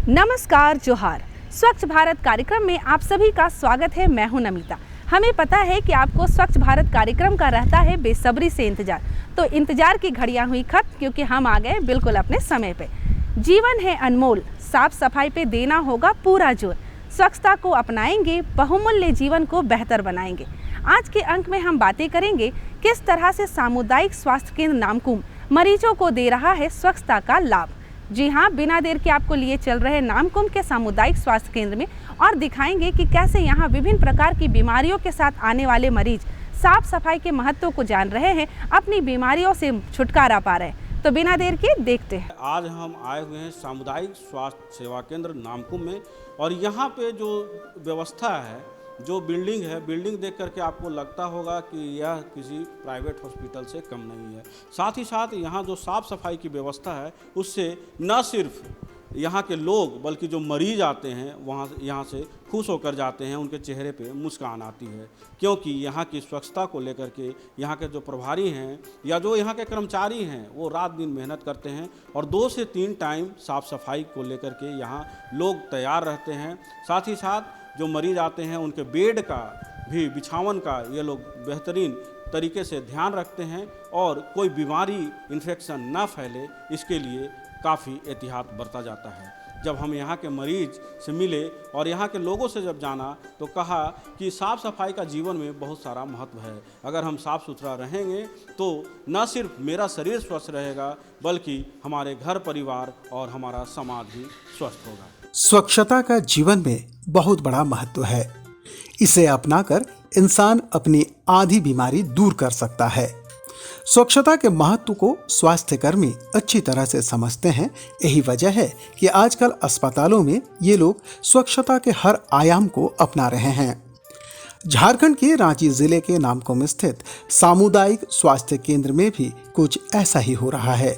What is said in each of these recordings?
नमस्कार, जोहार। स्वच्छ भारत कार्यक्रम में आप सभी का स्वागत है। मैं हूं नमिता। हमें पता है कि आपको स्वच्छ भारत कार्यक्रम का रहता है बेसब्री से इंतजार, तो इंतजार की घड़ियां हुई खत्म, क्योंकि हम आ गए बिल्कुल अपने समय पे। जीवन है अनमोल, साफ सफाई पे देना होगा पूरा जोर। स्वच्छता को अपनाएंगे, बहुमूल्य जीवन को बेहतर बनाएंगे। आज के अंक में हम बातें करेंगे किस तरह से सामुदायिक स्वास्थ्य केंद्र नामकुम मरीजों को दे रहा है स्वच्छता का लाभ। जी हाँ, बिना देर के आपको लिए चल रहे नामकुम के सामुदायिक स्वास्थ्य केंद्र में और दिखाएंगे कि कैसे यहाँ विभिन्न प्रकार की बीमारियों के साथ आने वाले मरीज साफ सफाई के महत्व को जान रहे हैं, अपनी बीमारियों से छुटकारा पा रहे हैं। तो बिना देर के देखते हैं। आज हम आए हुए हैं सामुदायिक स्वास्थ्य सेवा केंद्र नामकुम में, और यहाँ पे जो व्यवस्था है, जो बिल्डिंग है, बिल्डिंग देख करके आपको लगता होगा कि यह किसी प्राइवेट हॉस्पिटल से कम नहीं है। साथ ही साथ यहाँ जो साफ़ सफाई की व्यवस्था है, उससे न सिर्फ यहाँ के लोग बल्कि जो मरीज आते हैं यहाँ से खुश होकर जाते हैं। उनके चेहरे पे मुस्कान आती है, क्योंकि यहाँ की स्वच्छता को लेकर के यहाँ के जो प्रभारी हैं या जो यहाँ के कर्मचारी हैं, वो रात दिन मेहनत करते हैं और 2 से 3 टाइम साफ़ सफाई को लेकर के यहाँ लोग तैयार रहते हैं। साथ ही साथ जो मरीज आते हैं उनके बेड का भी, बिछावन का ये लोग बेहतरीन तरीके से ध्यान रखते हैं और कोई बीमारी, इन्फेक्शन ना फैले, इसके लिए काफ़ी एहतियात बरता जाता है। जब हम यहाँ के मरीज से मिले और यहाँ के लोगों से जब जाना, तो कहा कि साफ़ सफाई का जीवन में बहुत सारा महत्व है। अगर हम साफ़ सुथरा रहेंगे तो न सिर्फ मेरा शरीर स्वस्थ रहेगा, बल्कि हमारे घर परिवार और हमारा समाज भी स्वस्थ होगा। स्वच्छता का जीवन में बहुत बड़ा महत्व है। इसे अपनाकर इंसान अपनी आधी बीमारी दूर कर सकता है। स्वच्छता के महत्व को स्वास्थ्य कर्मी अच्छी तरह से समझते हैं। यही वजह है कि आजकल अस्पतालों में ये लोग स्वच्छता के हर आयाम को अपना रहे हैं। झारखंड के रांची जिले के नामकुम स्थित सामुदायिक स्वास्थ्य केंद्र में भी कुछ ऐसा ही हो रहा है।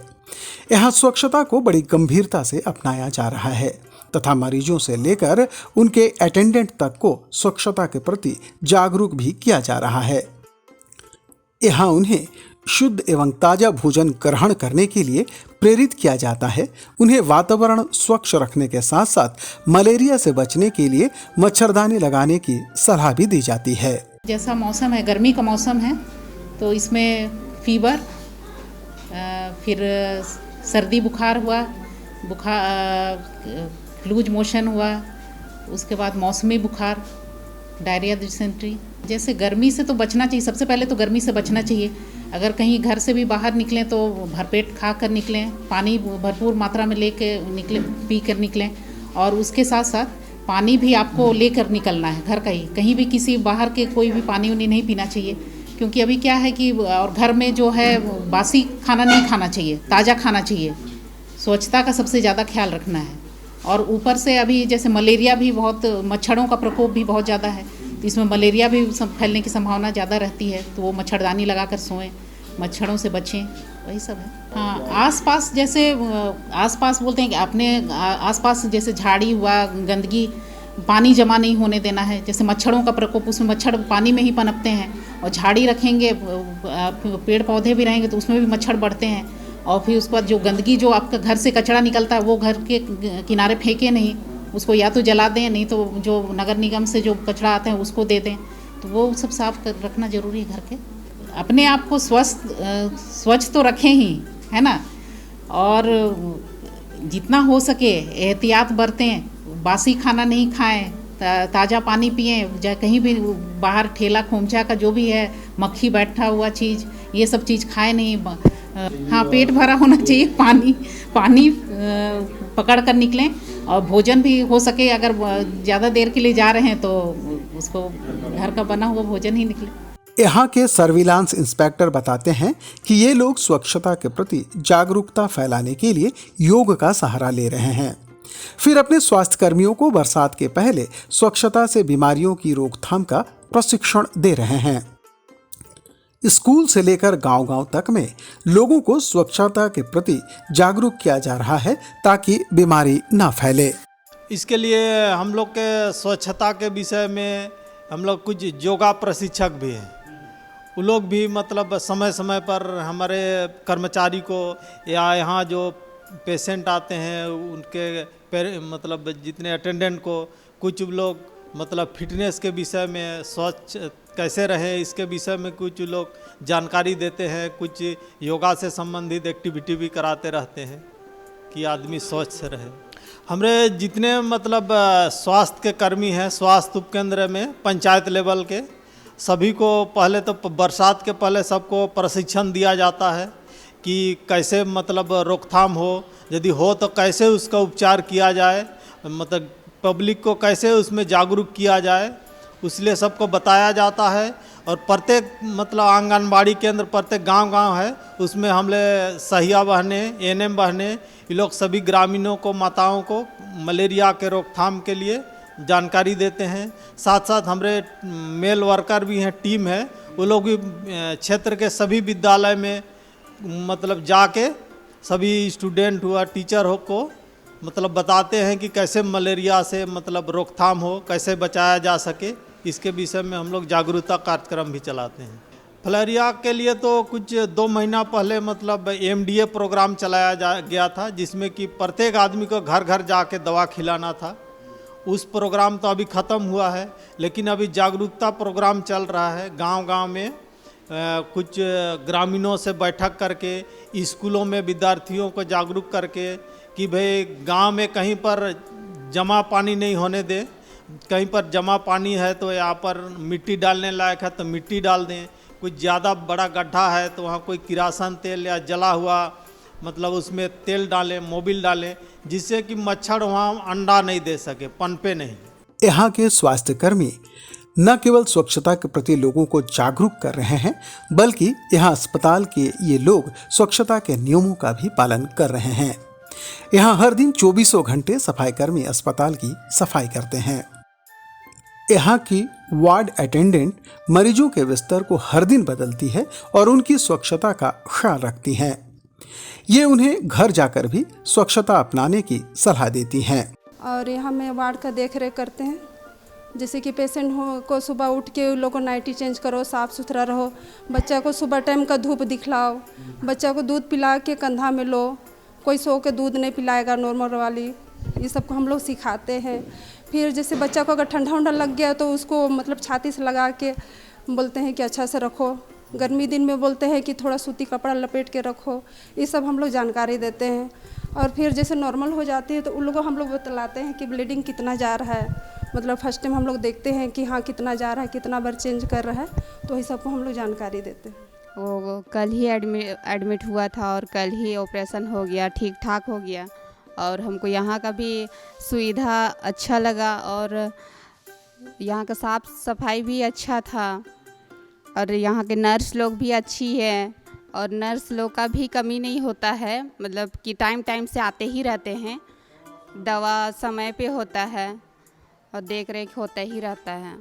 यहाँ स्वच्छता को बड़ी गंभीरता से अपनाया जा रहा है तथा मरीजों से लेकर उनके अटेंडेंट तक को स्वच्छता के प्रति जागरूक भी किया जा रहा है। यहाँ उन्हें शुद्ध एवं ताजा भोजन ग्रहण करने के लिए प्रेरित किया जाता है। उन्हें वातावरण स्वच्छ रखने के साथ साथ मलेरिया से बचने के लिए मच्छरदानी लगाने की सलाह भी दी जाती है। जैसा मौसम है, गर्मी का मौसम है, तो इसमें फीवर, फिर सर्दी बुखार हुआ, लूज मोशन हुआ, उसके बाद मौसमी बुखार, डायरिया, डिसेंट्री। जैसे गर्मी से तो बचना चाहिए। सबसे पहले तो गर्मी से बचना चाहिए। अगर कहीं घर से भी बाहर निकलें तो भरपेट खा कर निकलें, पानी भरपूर मात्रा में लेके निकलें, पी कर निकलें। और उसके साथ साथ पानी भी आपको लेकर निकलना है घर का ही। कहीं भी किसी बाहर के कोई भी पानी उनी नहीं पीना चाहिए, क्योंकि अभी क्या है कि और घर में जो है बासी खाना नहीं खाना चाहिए, ताज़ा खाना चाहिए। स्वच्छता का सबसे ज़्यादा ख्याल रखना है। और ऊपर से अभी जैसे मलेरिया भी बहुत, मच्छरों का प्रकोप भी बहुत ज़्यादा है, तो इसमें मलेरिया भी फैलने की संभावना ज़्यादा रहती है। तो वो मच्छरदानी लगाकर सोएं, मच्छरों से बचें, वही सब है। हाँ, आसपास जैसे आसपास बोलते हैं कि अपने आसपास जैसे झाड़ी हुआ, गंदगी, पानी जमा नहीं होने देना है। जैसे मच्छरों का प्रकोप, उसमें मच्छर पानी में ही पनपते हैं, और झाड़ी रखेंगे, पेड़ पौधे भी रहेंगे तो उसमें भी मच्छर बढ़ते हैं। और फिर उसके बाद जो गंदगी, जो आपका घर से कचरा निकलता है, वो घर के किनारे फेंके नहीं, उसको या तो जला दें, नहीं तो जो नगर निगम से जो कचरा आता है उसको दे दें। तो वो सब साफ कर रखना ज़रूरी है घर के। अपने आप को स्वच्छ तो रखें ही, है ना, और जितना हो सके एहतियात बरतें, बासी खाना नहीं खाएं, ताज़ा पानी पिएं। कहीं भी बाहर ठेला खोमचा का जो भी है, मक्खी बैठा हुआ चीज़, ये सब चीज़ खाएं नहीं। हाँ, पेट भरा होना चाहिए, पानी पकड़ कर निकलें। और भोजन भी हो सके, अगर ज़्यादा देर के लिए जा रहे हैं तो उसको घर का बना हुआ भोजन ही निकले। यहाँ के सर्विलांस इंस्पेक्टर बताते हैं कि ये लोग स्वच्छता के प्रति जागरूकता फैलाने के लिए योग का सहारा ले रहे हैं। फिर अपने स्वास्थ्य कर्मियों को बरसात के पहले स्वच्छता से बीमारियों की रोकथाम का प्रशिक्षण दे रहे हैं। स्कूल से लेकर गांव-गांव तक में लोगों को स्वच्छता के प्रति जागरूक किया जा रहा है ताकि बीमारी ना फैले। इसके लिए हम लोग के स्वच्छता के विषय में हम लोग कुछ योगा प्रशिक्षक भी हैं। वो लोग भी मतलब समय समय पर हमारे कर्मचारी को या यहाँ जो पेशेंट आते हैं उनके मतलब जितने अटेंडेंट को कुछ लोग मतलब फिटनेस के विषय में स्वच्छ कैसे रहे इसके विषय में कुछ लोग जानकारी देते हैं, कुछ योगा से संबंधित एक्टिविटी भी कराते रहते हैं कि आदमी स्वस्थ रहे। हमारे जितने मतलब स्वास्थ्य के कर्मी हैं स्वास्थ्य उपकेंद्र में पंचायत लेवल के सभी को पहले तो बरसात के पहले सबको प्रशिक्षण दिया जाता है कि कैसे मतलब रोकथाम हो, यदि हो तो कैसे उसका उपचार किया जाए, मतलब पब्लिक को कैसे उसमें जागरूक किया जाए, इसलिए सबको बताया जाता है। और प्रत्येक मतलब आंगनबाड़ी केंद्र प्रत्येक गांव है उसमें हमले सहिया बहने एएनएम बहने ये लोग सभी ग्रामीणों को माताओं को मलेरिया के रोकथाम के लिए जानकारी देते हैं। साथ साथ हमारे मेल वर्कर भी हैं, टीम है, वो लोग भी क्षेत्र के सभी विद्यालय में मतलब जाके सभी स्टूडेंट हुआ टीचर हो को मतलब बताते हैं कि कैसे मलेरिया से मतलब रोकथाम हो, कैसे बचाया जा सके, इसके विषय में हम लोग जागरूकता कार्यक्रम भी चलाते हैं। फलेरिया के लिए तो कुछ 2 महीना पहले मतलब एमडीए प्रोग्राम चलाया गया था जिसमें कि प्रत्येक आदमी को घर घर जाके दवा खिलाना था। उस प्रोग्राम तो अभी ख़त्म हुआ है, लेकिन अभी जागरूकता प्रोग्राम चल रहा है गांव-गांव में। कुछ ग्रामीणों से बैठक करके स्कूलों में विद्यार्थियों को जागरूक करके कि भाई गांव में कहीं पर जमा पानी नहीं होने दें, कहीं पर जमा पानी है तो यहाँ पर मिट्टी डालने लायक है तो मिट्टी डाल दें, कुछ ज़्यादा बड़ा गड्ढा है तो वहाँ कोई किरासन तेल या जला हुआ मतलब उसमें तेल डालें, मोबिल डालें, जिससे कि मच्छर वहाँ अंडा नहीं दे सके, पनपे नहीं। यहाँ के स्वास्थ्य कर्मी न केवल स्वच्छता के प्रति लोगों को जागरूक कर रहे हैं, बल्कि यहाँ अस्पताल के ये लोग स्वच्छता के नियमों का भी पालन कर रहे हैं। यहाँ हर दिन 24 घंटे सफाई कर्मी अस्पताल की सफाई करते हैं। यहाँ की वार्ड अटेंडेंट मरीजों के बिस्तर को हर दिन बदलती है और उनकी स्वच्छता का ख्याल रखती हैं। ये उन्हें घर जाकर भी स्वच्छता अपनाने की सलाह देती हैं। और यहाँ में वार्ड का देख रेख करते हैं, जैसे कि पेशेंट हो को सुबह उठ के उन लोग को नाइटी चेंज करो, साफ़ सुथरा रहो, बच्चा को सुबह टाइम का धूप दिखलाओ, बच्चा को दूध पिला के कंधा में लो, कोई सो के दूध नहीं पिलाएगा नॉर्मल वाली, ये सब को हम लोग सिखाते हैं। फिर जैसे बच्चा को अगर ठंडा उंडा लग गया तो उसको मतलब छाती से लगा के बोलते हैं कि अच्छा से रखो, गर्मी दिन में बोलते हैं कि थोड़ा सूती कपड़ा लपेट के रखो, ये सब हम लोग जानकारी देते हैं। और फिर जैसे नॉर्मल हो जाती है तो उन लोगों को हम लोग बतलाते हैं कि ब्लीडिंग कितना जा रहा है, मतलब फर्स्ट टाइम हम लोग देखते हैं कि हाँ कितना जा रहा है, कितना बार चेंज कर रहा है, तो ये सबको हम लोग जानकारी देते हैं। वो कल ही एडमिट हुआ था और कल ही ऑपरेशन हो गया, ठीक ठाक हो गया। और हमको यहाँ का भी सुविधा अच्छा लगा और यहाँ का साफ़ सफाई भी अच्छा था और यहाँ के नर्स लोग भी अच्छी है और नर्स लोग का भी कमी नहीं होता है, मतलब कि टाइम टाइम से आते ही रहते हैं, दवा समय पे होता है और देख रेख होता ही रहता है।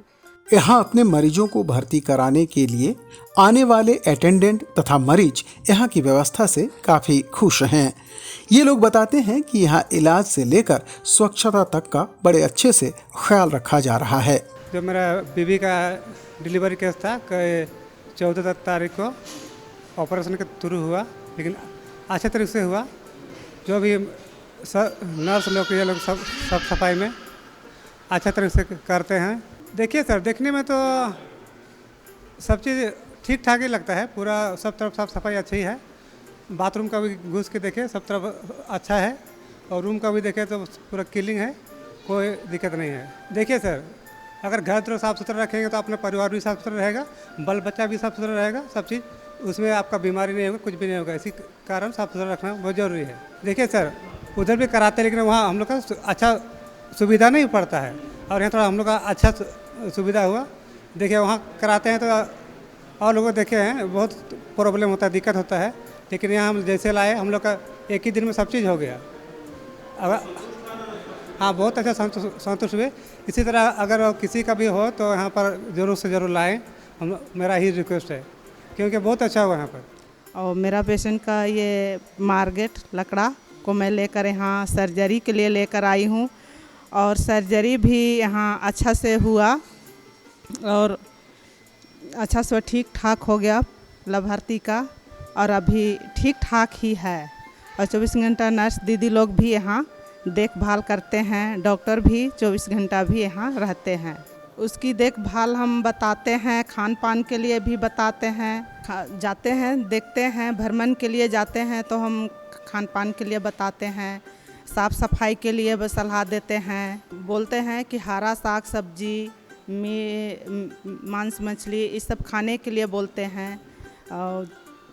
यहाँ अपने मरीजों को भर्ती कराने के लिए आने वाले अटेंडेंट तथा मरीज यहाँ की व्यवस्था से काफ़ी खुश हैं। ये लोग बताते हैं कि यहाँ इलाज से लेकर स्वच्छता तक का बड़े अच्छे से ख्याल रखा जा रहा है। जो मेरा बीबी का डिलीवरी केस था 14 तारीख को ऑपरेशन के थ्रू हुआ, लेकिन अच्छे तरीके से हुआ। जो भी नर्स लोग ये लोग सब सफाई में अच्छा तरीके से करते हैं। देखिए सर, देखने में तो सब चीज़ ठीक ठाक ही लगता है, पूरा सब तरफ साफ सफाई अच्छी है। बाथरूम का भी घुस के देखे सब तरफ अच्छा है और रूम का भी देखे तो पूरा क्लीन है, कोई दिक्कत नहीं है। देखिए सर, अगर घर तरफ साफ़ सुथरा रखेंगे तो अपना परिवार भी साफ़ सुथरा रहेगा, बाल बच्चा भी साफ़ सुथरा रहेगा, सब चीज़ उसमें आपका बीमारी नहीं होगा, कुछ भी नहीं होगा। इसी कारण साफ़ सुथरा रखना बहुत ज़रूरी है। देखिए सर, उधर भी कराते लेकिन वहाँ हम लोग का अच्छा सुविधा नहीं पड़ता है और यहाँ थोड़ा हम लोग का अच्छा सुविधा हुआ। देखिए वहाँ कराते हैं तो और लोगों देखे हैं बहुत प्रॉब्लम होता है, दिक्कत होता है, लेकिन यहाँ हम जैसे लाए हम लोग का एक ही दिन में सब चीज़ हो गया। अब हाँ, बहुत अच्छा संतुष्ट हुए। इसी तरह अगर किसी का भी हो तो यहाँ पर ज़रूर से ज़रूर लाएँ, हम मेरा ही रिक्वेस्ट है, क्योंकि बहुत अच्छा हुआ यहाँ पर। और मेरा पेशेंट का ये मार्गेट लकड़ा को मैं लेकर यहाँ सर्जरी के लिए लेकर आई हूँ और सर्जरी भी यहाँ अच्छा से हुआ और अच्छा से ठीक ठाक हो गया लाभार्थी का और अभी ठीक ठाक ही है। और 24 घंटा नर्स दीदी लोग भी यहाँ देखभाल करते हैं। डॉक्टर भी 24 घंटा भी यहाँ रहते हैं। उसकी देखभाल हम बताते हैं, खान पान के लिए भी बताते हैं। जाते हैं, देखते हैं, भ्रमण के लिए जाते हैं तो हम खान पान के लिए बताते हैं, साफ़ सफाई के लिए बस सलाह देते हैं। बोलते हैं कि हरा साग सब्जी, मांस मछली इस सब खाने के लिए बोलते हैं। और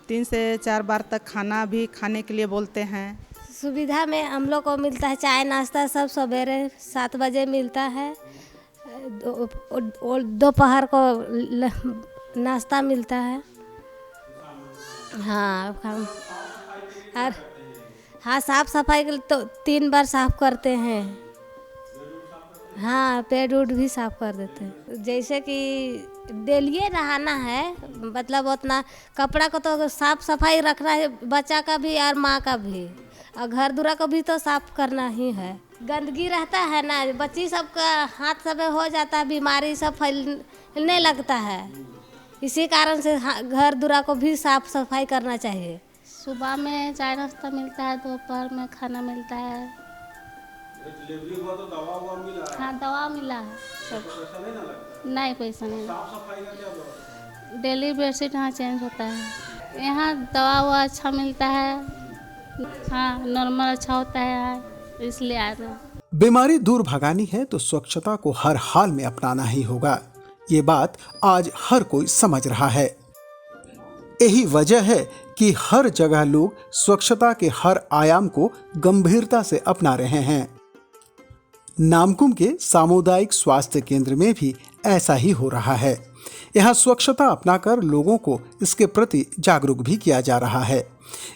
3 से 4 बार तक खाना भी खाने के लिए बोलते हैं। सुविधा में हम लोग को मिलता है चाय नाश्ता सब सवेरे 7 बजे मिलता है। दोपहर को नाश्ता मिलता है। हाँ और हाँ, साफ़ सफाई के लिए तो 3 बार साफ़ करते हैं। हाँ, पेड़ उड़ भी साफ़ कर देते हैं। जैसे कि डेलिए नहाना है, मतलब उतना कपड़ा को तो साफ़ सफाई रखना है, बच्चा का भी और माँ का भी, और घर दूरा को भी तो साफ़ करना ही है। गंदगी रहता है ना, बच्ची सबका हाथ सब हो जाता है, बीमारी सब फैलने लगता है। इसी कारण से घर दूरा को भी साफ़ सफाई करना चाहिए। सुबह में चाय नाश्ता मिलता है, दोपहर में खाना मिलता है। डिलीवरी हुआ तो दवा हुआ मिला? हाँ, दवा मिला है सब। पैसा नहीं ना लगता? नहीं, पैसा नहीं। साफ सफाई का क्या व्यवस्था है? डेली बेडशीट यहाँ चेंज होता है। यहाँ दवा हुआ अच्छा मिलता है। हाँ, नॉर्मल अच्छा होता है यहाँ, इसलिए आए थे। बीमारी दूर भगानी है तो स्वच्छता को हर हाल में अपनाना ही होगा। ये बात आज हर कोई समझ रहा है। यही वजह है कि हर जगह लोग स्वच्छता के हर आयाम को गंभीरता से अपना रहे हैं। नामकुम के सामुदायिक स्वास्थ्य केंद्र में भी ऐसा ही हो रहा है। यहाँ स्वच्छता अपनाकर लोगों को इसके प्रति जागरूक भी किया जा रहा है।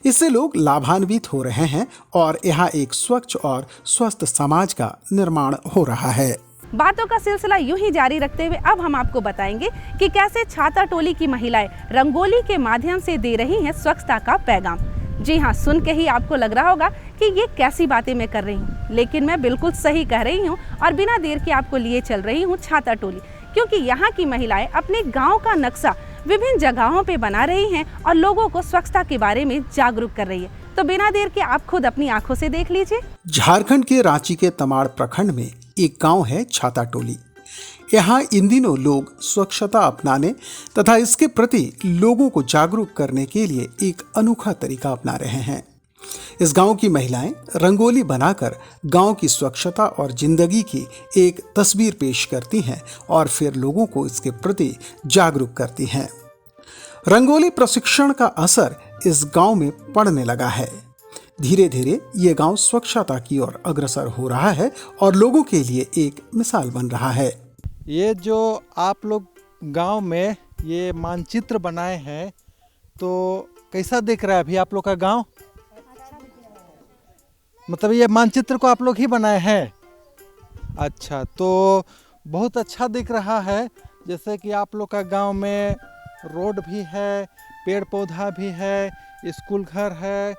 इससे लोग लाभान्वित हो रहे हैं और यहाँ एक स्वच्छ और स्वस्थ समाज का निर्माण हो रहा है। बातों का सिलसिला यूं ही जारी रखते हुए अब हम आपको बताएंगे कि कैसे छाता टोली की महिलाएं रंगोली के माध्यम से दे रही हैं स्वच्छता का पैगाम। जी हाँ, सुन के ही आपको लग रहा होगा कि ये कैसी बातें मैं कर रही हूँ, लेकिन मैं बिल्कुल सही कह रही हूँ और बिना देर के आपको लिए चल रही हूँ छाता टोली, क्योंकि यहाँ की महिलाएं अपने गाँव का नक्शा विभिन्न जगहों पे बना रही हैं और लोगों को स्वच्छता के बारे में जागरूक कर रही है। तो बिना देर के आप खुद अपनी आंखों से देख लीजिए। झारखंड के रांची के तमाड़ प्रखंड में एक गांव है छाता टोली। यहाँ इन दिनों लोग स्वच्छता अपनाने तथा इसके प्रति लोगों को जागरूक करने के लिए एक अनोखा तरीका अपना रहे हैं। इस गांव की महिलाएं रंगोली बनाकर गांव की स्वच्छता और जिंदगी की एक तस्वीर पेश करती हैं और फिर लोगों को इसके प्रति जागरूक करती हैं। रंगोली प्रशिक्षण का असर इस गांव में पड़ने लगा है। धीरे धीरे ये गांव स्वच्छता की ओर अग्रसर हो रहा है और लोगों के लिए एक मिसाल बन रहा है। ये जो आप लोग गांव में ये मानचित्र बनाए हैं, तो कैसा दिख रहा है अभी आप लोग का गांव? मतलब ये मानचित्र को आप लोग ही बनाए हैं? अच्छा, तो बहुत अच्छा दिख रहा है। जैसे कि आप लोग का गांव में रोड भी है, पेड़ पौधा भी है, स्कूल घर है,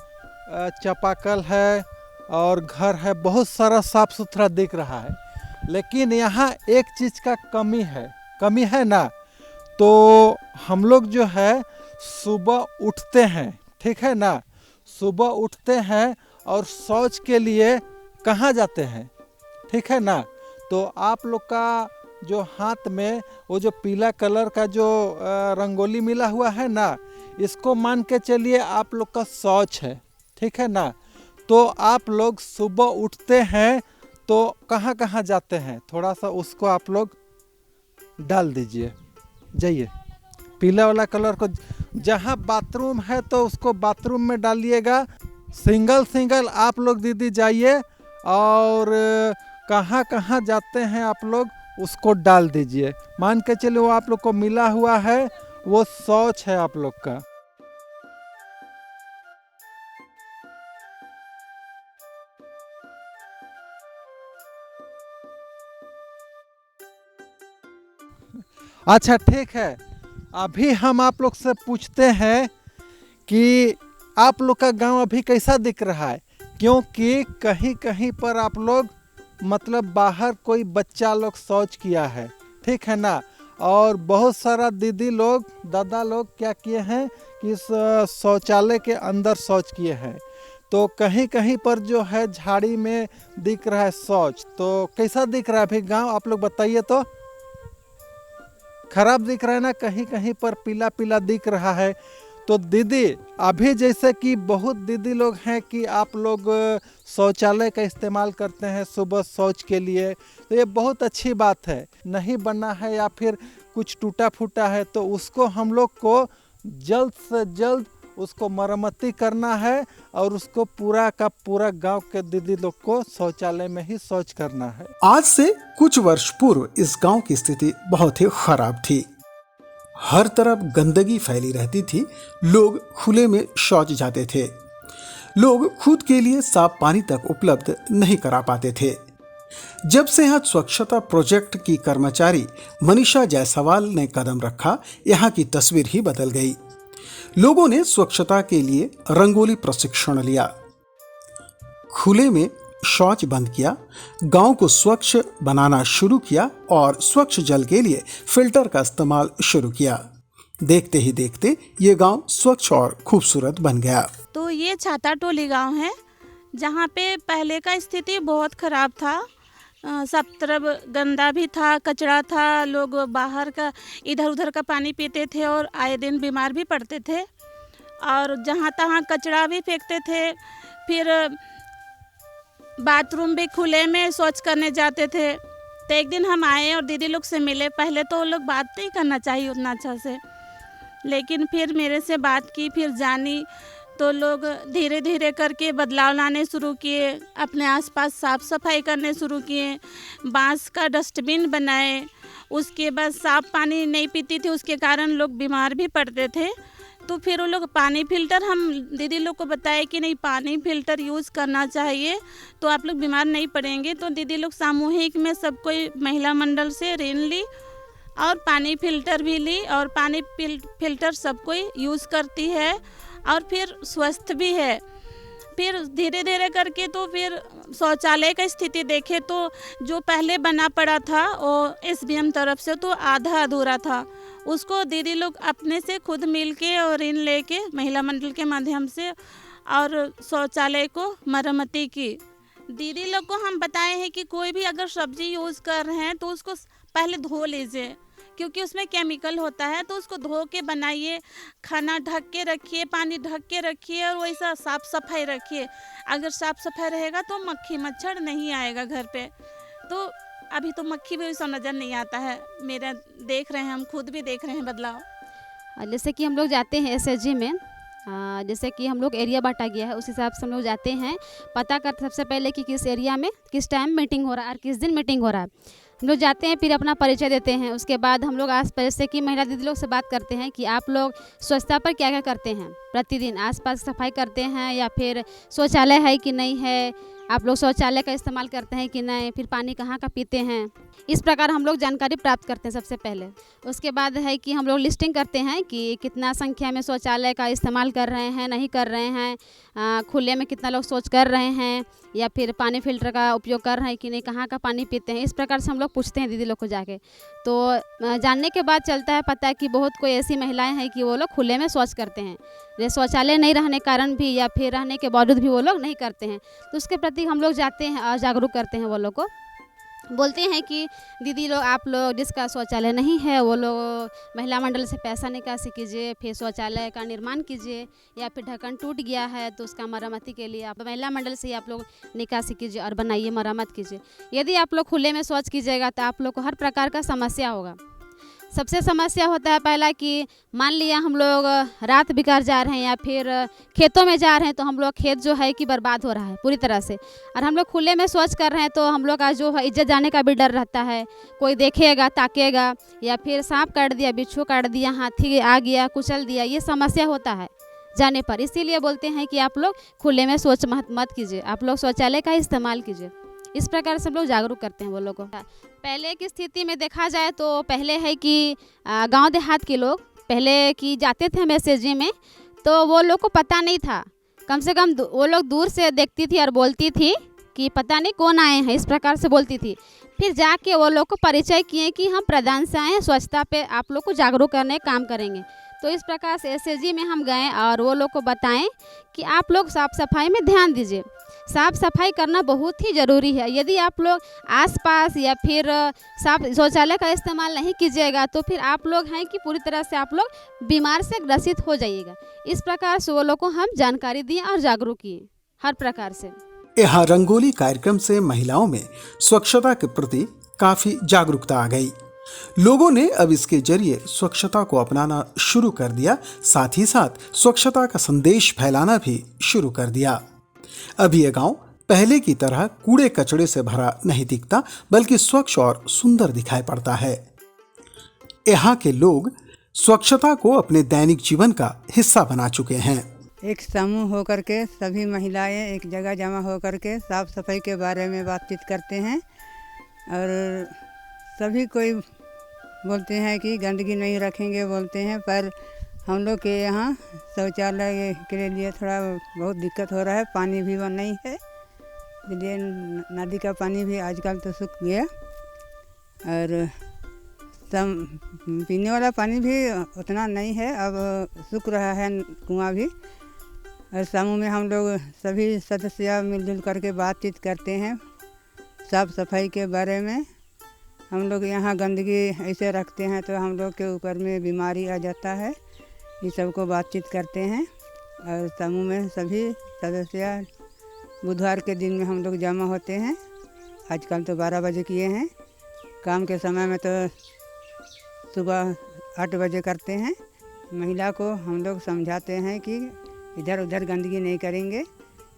चापाकल है और घर है, बहुत सारा साफ सुथरा दिख रहा है। लेकिन यहाँ एक चीज़ का कमी है ना, तो हम लोग जो है सुबह उठते हैं, ठीक है ना, सुबह उठते हैं और शौच के लिए कहाँ जाते हैं, ठीक है ना। तो आप लोग का जो हाथ में वो जो पीला कलर का जो रंगोली मिला हुआ है ना, इसको मान के चलिए आप लोग का शौच है, ठीक है ना। तो आप लोग सुबह उठते हैं तो कहाँ कहाँ जाते हैं, थोड़ा सा उसको आप लोग डाल दीजिए, जाइए पीला वाला कलर को। जहाँ बाथरूम है तो उसको बाथरूम में डालिएगा। सिंगल आप लोग दीदी जाइए और कहाँ कहाँ जाते हैं आप लोग उसको डाल दीजिए। मान के चलिए वो आप लोग को मिला हुआ है, वो शौच है आप लोग का। अच्छा ठीक है, अभी हम आप लोग से पूछते हैं कि आप लोग का गांव अभी कैसा दिख रहा है, क्योंकि कहीं कहीं पर आप लोग मतलब बाहर कोई बच्चा लोग शौच किया है, ठीक है ना। और बहुत सारा दीदी लोग दादा लोग क्या किए हैं कि शौचालय के अंदर शौच किए हैं। तो कहीं कहीं पर जो है झाड़ी में दिख रहा है शौच। तो कैसा दिख रहा है अभी गांव, आप लोग बताइए तो। खराब दिख रहा है ना, कहीं कहीं पर पीला पीला दिख रहा है। तो दीदी अभी जैसे कि बहुत दीदी लोग हैं कि आप लोग शौचालय का इस्तेमाल करते हैं सुबह शौच के लिए, तो ये बहुत अच्छी बात है। नहीं बना है या फिर कुछ टूटा फूटा है तो उसको हम लोग को जल्द से जल्द उसको मरम्मती करना है और उसको पूरा का पूरा गांव के दीदी लोग को शौचालय में ही शौच करना है। आज से कुछ वर्ष पूर्व इस गांव की स्थिति बहुत ही खराब थी। हर तरफ गंदगी फैली रहती थी, लोग खुले में शौच जाते थे, लोग खुद के लिए साफ पानी तक उपलब्ध नहीं करा पाते थे। जब से यहाँ स्वच्छता प्रोजेक्ट की कर्मचारी मनीषा जायसवाल ने कदम रखा, यहाँ की तस्वीर ही बदल गई। लोगों ने स्वच्छता के लिए रंगोली प्रशिक्षण लिया, खुले में शौच बंद किया, गांव को स्वच्छ बनाना शुरू किया और स्वच्छ जल के लिए फिल्टर का इस्तेमाल शुरू किया। देखते ही देखते ये गांव स्वच्छ और खूबसूरत बन गया। तो ये छाता टोली गांव है, जहाँ पे पहले का स्थिति बहुत खराब था। सब तरफ गंदा भी था, कचरा था, लोग बाहर का इधर उधर का पानी पीते थे और आए दिन बीमार भी पड़ते थे और जहाँ तहाँ कचरा भी फेंकते थे। फिर बाथरूम भी खुले में शौच करने जाते थे। तो एक दिन हम आए और दीदी लोग से मिले। पहले तो वो लोग बात नहीं करना चाहिए उतना अच्छा से, लेकिन फिर मेरे से बात की, फिर जानी तो लोग धीरे धीरे करके बदलाव लाने शुरू किए, अपने आसपास साफ़ सफाई करने शुरू किए, बांस का डस्टबिन बनाए। उसके बाद साफ़ पानी नहीं पीती थी, उसके कारण लोग बीमार भी पड़ते थे। तो फिर वो लोग पानी फ़िल्टर, हम दीदी लोग को बताए कि नहीं पानी फ़िल्टर यूज़ करना चाहिए तो आप लोग बीमार नहीं पड़ेंगे। तो दीदी लोग सामूहिक में सब कोई महिला मंडल से ऋण ली और पानी फ़िल्टर भी ली और पानी फ़िल्टर सब कोई यूज़ करती है और फिर स्वस्थ भी है। फिर धीरे धीरे करके तो फिर शौचालय का स्थिति देखे तो जो पहले बना पड़ा था वो SBM तरफ से तो आधा अधूरा था, उसको दीदी लोग अपने से खुद मिलके और ऋण लेके महिला मंडल के माध्यम से और शौचालय को मरम्मती की। दीदी लोग को हम बताए हैं कि कोई भी अगर सब्जी यूज़ कर रहे हैं तो उसको पहले धो लीजिए, क्योंकि उसमें केमिकल होता है, तो उसको धो के बनाइए, खाना ढक के रखिए, पानी ढक के रखिए और वैसा साफ़ सफाई रखिए। अगर साफ़ सफाई रहेगा तो मक्खी मच्छर नहीं आएगा घर पे। तो अभी तो मक्खी भी वैसा नज़र नहीं आता है, मेरा देख रहे हैं, हम खुद भी देख रहे हैं बदलाव। जैसे कि हम लोग जाते हैं SHG में, जैसे कि हम लोग एरिया बांटा गया है, उस हिसाब से हम लोग जाते हैं, पता करते सबसे पहले कि किस एरिया में किस टाइम मीटिंग हो रहा है और किस दिन मीटिंग हो रहा है। हम लोग जाते हैं, फिर अपना परिचय देते हैं। उसके बाद हम लोग आस पास से कि महिला दीदी लोग से बात करते हैं कि आप लोग स्वच्छता पर क्या क्या करते हैं, प्रतिदिन आसपास सफाई करते हैं या फिर शौचालय है कि नहीं है, आप लोग शौचालय का इस्तेमाल करते हैं कि नहीं, फिर पानी कहाँ का पीते हैं। इस प्रकार हम लोग जानकारी प्राप्त करते हैं सबसे पहले। उसके बाद है कि हम लोग लिस्टिंग करते हैं कि कितना संख्या में शौचालय का इस्तेमाल कर रहे हैं, नहीं कर रहे हैं, खुले में कितना लोग शौच कर रहे हैं या फिर पानी फ़िल्टर का उपयोग कर रहे हैं कि नहीं, कहाँ का पानी पीते हैं। इस प्रकार से हम लोग पूछते हैं दीदी लोग को जाके। तो जानने के बाद चलता है पता कि बहुत कोई ऐसी महिलाएं हैं कि वो लोग खुले में शौच करते हैं, जैसे शौचालय नहीं रहने के कारण भी या फिर रहने के बावजूद भी वो लोग नहीं करते हैं। तो उसके प्रति हम लोग जाते हैं और जागरूक करते हैं, वो लोग को बोलते हैं कि दीदी लोग आप लोग जिसका शौचालय नहीं है वो लोग महिला मंडल से पैसा निकासी कीजिए, फिर शौचालय का निर्माण कीजिए, या फिर ढक्कन टूट गया है तो उसका मरम्मती के लिए आप महिला मंडल से ही आप लोग निकासी कीजिए और बनाइए, मरम्मत कीजिए। यदि आप लोग खुले में शौच कीजिएगा तो आप लोग को हर प्रकार का समस्या होगा। सबसे समस्या होता है पहला कि मान लिया हम लोग रात बिकार जा रहे हैं या फिर खेतों में जा रहे हैं तो हम लोग खेत जो है कि बर्बाद हो रहा है पूरी तरह से, और हम लोग खुले में शौच कर रहे हैं तो हम लोग का जो है इज्जत जाने का भी डर रहता है, कोई देखेगा ताकेगा या फिर सांप काट दिया, बिच्छू काट दिया, हाथी आ गया कुचल दिया, ये समस्या होता है जाने पर। इसीलिए बोलते हैं कि आप लोग खुले में शौच मत कीजिए, आप लोग शौचालय का इस्तेमाल कीजिए। इस प्रकार से हम लोग जागरूक करते हैं वो लोगों को। पहले की स्थिति में देखा जाए तो पहले है कि गांव देहात के लोग पहले की जाते थे SHG में तो वो लोग को पता नहीं था, कम से कम वो लोग दूर से देखती थी और बोलती थी कि पता नहीं कौन आए हैं, इस प्रकार से बोलती थी। फिर जाके वो लोग को परिचय किए कि हम प्रधान से आए हैं, स्वच्छता पे आप लोग को जागरूक करने का काम करेंगे। तो इस प्रकार से एसएजी में हम गए और वो लोग को बताएं कि आप लोग साफ़ सफाई में ध्यान दीजिए। साफ़ सफाई करना बहुत ही ज़रूरी है। यदि आप लोग आसपास या फिर साफ शौचालय का इस्तेमाल नहीं कीजिएगा तो फिर आप लोग हैं कि पूरी तरह से आप लोग बीमार से ग्रसित हो जाइएगा। इस प्रकार से वो लोग को हम जानकारी दिए और जागरूक किए हर प्रकार से। यहाँ रंगोली कार्यक्रम से महिलाओं में स्वच्छता के प्रति काफी जागरूकता आ गई। लोगों ने अब इसके जरिए स्वच्छता को अपनाना शुरू कर दिया, साथ ही साथ स्वच्छता का संदेश फैलाना भी शुरू कर दिया। अब ये गांव पहले की तरह कूड़े कचड़े से भरा नहीं दिखता, बल्कि स्वच्छ और सुंदर दिखाई पड़ता है। यहाँ के लोग स्वच्छता को अपने दैनिक जीवन का हिस्सा बना चुके हैं। एक समूह होकर के सभी महिलाएं एक जगह जमा होकर के साफ सफाई के बारे में बातचीत करते हैं और सभी कोई बोलते हैं कि गंदगी नहीं रखेंगे बोलते हैं, पर हम लोग के यहाँ शौचालय के लिए थोड़ा बहुत दिक्कत हो रहा है। पानी भी वो नहीं है, इसलिए नदी का पानी भी आजकल तो सूख गया और पीने वाला पानी भी उतना नहीं है, अब सूख रहा है कुआं भी। और समूह में हम लोग सभी सदस्य मिलजुल करके बातचीत करते हैं साफ़ सफाई के बारे में। हम लोग यहाँ गंदगी ऐसे रखते हैं तो हम लोग के ऊपर में बीमारी आ जाता है, ये सब को बातचीत करते हैं। और समूह में सभी सदस्य बुधवार के दिन में हम लोग जमा होते हैं। आजकल तो 12 बजे किए हैं, काम के समय में तो सुबह 8 बजे करते हैं। महिला को हम लोग समझाते हैं कि इधर उधर गंदगी नहीं करेंगे,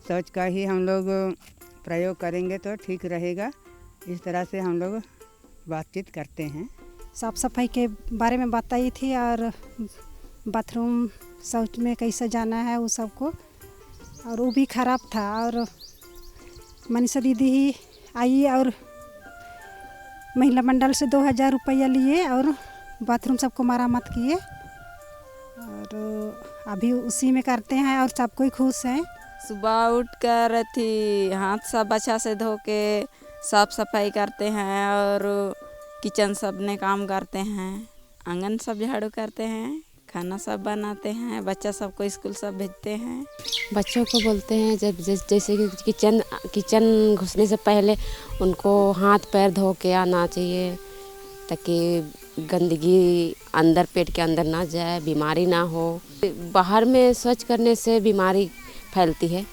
शौच का ही हम लोग प्रयोग करेंगे तो ठीक रहेगा। इस तरह से हम लोग बातचीत करते हैं। साफ़ सफाई के बारे में बताई थी और बाथरूम शौच में कैसे जाना है वो सबको, और वो भी ख़राब था। और मनीषा दीदी ही आई और महिला मंडल से 2000 रुपया लिए और बाथरूम सबको मरम्मत किए और अभी उसी में करते हैं और सब कोई खुश है। सुबह उठकर हाथ सब अच्छा से धो के साफ़ सफाई करते हैं और किचन सब में काम करते हैं, आंगन सब झाड़ू करते हैं, खाना सब बनाते हैं, बच्चा सबको स्कूल सब भेजते हैं। बच्चों को बोलते हैं जब जैसे कि किचन घुसने से पहले उनको हाथ पैर धो के आना चाहिए ताकि गंदगी अंदर पेट के अंदर ना जाए, बीमारी ना हो। बाहर में स्वच्छ करने से बीमारी फैलती है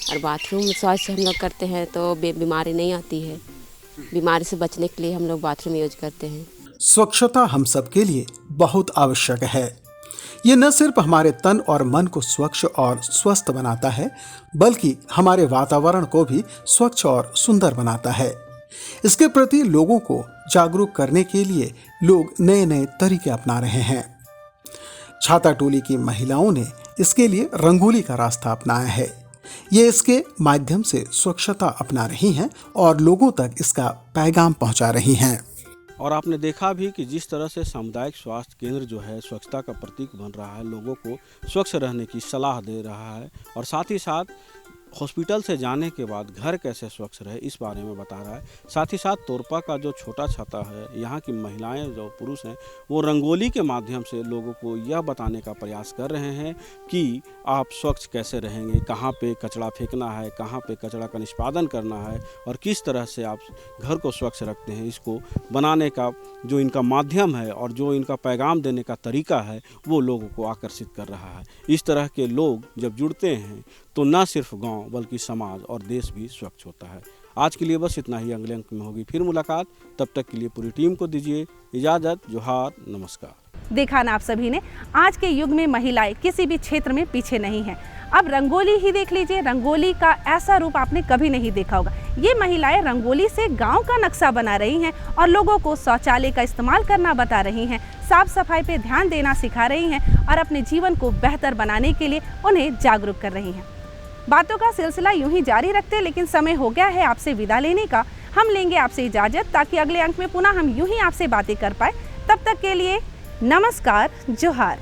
और बाथरूम स्वच्छ हम लोग करते हैं तो बीमारी नहीं आती है। बीमारी से बचने के लिए हम लोग बाथरूम यूज करते हैं। स्वच्छता हम सब के लिए बहुत आवश्यक है। ये न सिर्फ हमारे तन और मन को स्वच्छ और स्वस्थ बनाता है, बल्कि हमारे वातावरण को भी स्वच्छ और सुंदर बनाता है। इसके प्रति लोगों को जागरूक करने के लिए लोग नए नए तरीके अपना रहे हैं। छाता टोली की महिलाओं ने इसके लिए रंगोली का रास्ता अपनाया है। ये इसके माध्यम से स्वच्छता अपना रही हैं और लोगों तक इसका पैगाम पहुंचा रही हैं। और आपने देखा भी कि जिस तरह से सामुदायिक स्वास्थ्य केंद्र जो है स्वच्छता का प्रतीक बन रहा है, लोगों को स्वच्छ रहने की सलाह दे रहा है और साथ ही साथ हॉस्पिटल से जाने के बाद घर कैसे स्वच्छ रहे इस बारे में बता रहा है। साथ ही साथ तोरपा का जो छोटा छाता है, यहाँ की महिलाएं जो पुरुष हैं वो रंगोली के माध्यम से लोगों को यह बताने का प्रयास कर रहे हैं कि आप स्वच्छ कैसे रहेंगे, कहाँ पे कचरा फेंकना है, कहाँ पे कचरा का निष्पादन करना है और किस तरह से आप घर को स्वच्छ रखते हैं। इसको बनाने का जो इनका माध्यम है और जो इनका पैगाम देने का तरीका है वो लोगों को आकर्षित कर रहा है। इस तरह के लोग जब जुड़ते हैं तो न सिर्फ गांव बल्कि समाज और देश भी स्वच्छ होता है। आज के लिए बस इतना ही। अगले अंक में होगी फिर मुलाकात। तब तक के लिए पूरी टीम को दीजिए इजाज़त। जोहार, नमस्कार। देखा ना आप सभी ने, आज के युग में महिलाएं किसी भी क्षेत्र में पीछे नहीं हैं। अब रंगोली ही देख लीजिए, रंगोली का ऐसा रूप आपने कभी नहीं देखा होगा। ये महिलाएं रंगोली से गांव का नक्शा बना रही हैं और लोगों को शौचालय का इस्तेमाल करना बता रही हैं, साफ सफाई पे ध्यान देना सिखा रही हैं और अपने जीवन को बेहतर बनाने के लिए उन्हें जागरूक कर रही हैं। बातों का सिलसिला यूं ही जारी रखते, लेकिन समय हो गया है आपसे विदा लेने का। हम लेंगे आपसे इजाज़त ताकि अगले अंक में पुनः हम यूं ही आपसे बातें कर पाए। तब तक के लिए नमस्कार, जोहार।